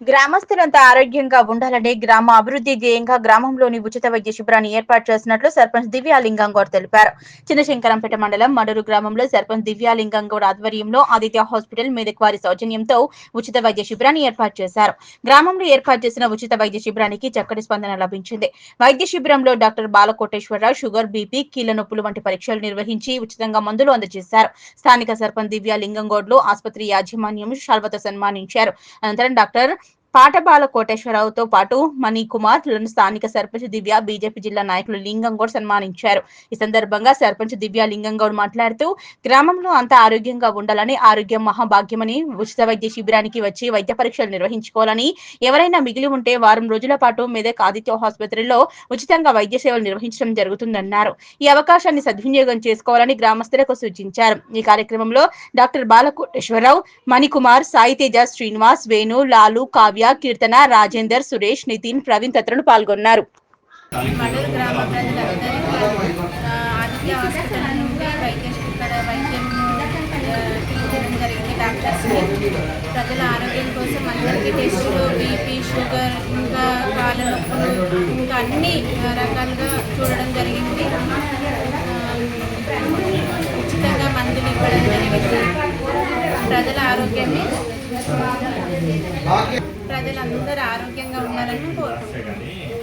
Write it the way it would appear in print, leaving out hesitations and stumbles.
గ్రామస్తులంతా ఆరోగ్యంగా ఉండాలని గ్రామ అభివృద్ధి ధ్యేయంగా గ్రామంలోని ఉచిత వైద్య శిబిరాన్ని ఏర్పాటు చేసినట్లు సర్పంచ్ దివ్యాలింగం గౌడ్ తెలిపారు. చిన్నశంకరంపేట మండలం మడూరు గ్రామంలో సర్పంచ్ దివ్యాలింగం గౌడ్ ఆధ్వర్యంలో ఆదిత్య హాస్పిటల్ మెదక్ వారి సౌజన్యంతో ఉచిత వైద్య శిబిరాన్ని ఏర్పాటు చేశారు. గ్రామంలో ఏర్పాటు చేసిన ఉచిత వైద్య శిబిరానికి చక్కటి స్పందన లభించింది. వైద్య శిబిరంలో డాక్టర్ బాలకోటేశ్వరరావు షుగర్, బీపీ, కీళ్ల నొప్పులు వంటి పరీక్షలు నిర్వహించి ఉచితంగా మందులు అందజేశారు. స్థానిక సర్పంచ్ దివ్యాలింగం గౌడ్ లు ఆసుపత్రి యాజమాన్యం శాల్వతో సన్మానించారు. అనంతరం డాక్టర్ పాటబాల కోటేశ్వరరావుతో పాటు మణికుమార్ లను స్థానిక సర్పంచ్ దివ్య, బీజేపీ జిల్లా నాయకులు లింగం గౌడ్ సన్మానించారు. ఈ సందర్భంగా సర్పంచ్ దివ్య లింగం గౌడ్ మాట్లాడుతూ గ్రామంలో అంతా ఆరోగ్యంగా ఉండాలని, ఆరోగ్యం మహాభాగ్యమని, ఉచిత వైద్య శిబిరానికి వచ్చి వైద్య పరీక్షలు నిర్వహించుకోవాలని, ఎవరైనా మిగిలి ఉంటే వారం రోజుల పాటు మెదక్ ఆదిత్య ఆసుపత్రిలో ఉచితంగా వైద్య సేవలు నిర్వహించడం జరుగుతుందన్నారు. ఈ అవకాశాన్ని సద్వినియోగం చేసుకోవాలని గ్రామస్తులకు సూచించారు. ఈ కార్యక్రమంలో డాక్టర్ బాలకోటేశ్వరరావు, మణికుమార్, సాయితేజ, శ్రీనివాస్, వేణు, లాలు, కావ్య, కీర్తన, రాజేందర్, సురేష్, నితిన్, ప్రవీణ్ తదితరులు పాల్గొన్నారు. మడూరు గ్రామ ప్రజలందరికీ ఆదిత్య హాస్పిటల్ నుండి వైద్యం తీర్చడం జరిగింది. డాక్టర్స్ని ప్రజల ఆరోగ్యం కోసం అందరికీ టెస్టులు, బీపీ, షుగర్, ఇంకా కాళ్ళ నొప్పులు, ఇంకా అన్ని రకాలుగా చూడడం జరిగింది. ఉచితంగా మందులు ఇవ్వడం జరిగింది. ప్రజల ఆరోగ్యాన్ని ప్రజలందరూ ఆరోగ్యంగా ఉండాలని కోరుకుంటున్నాను.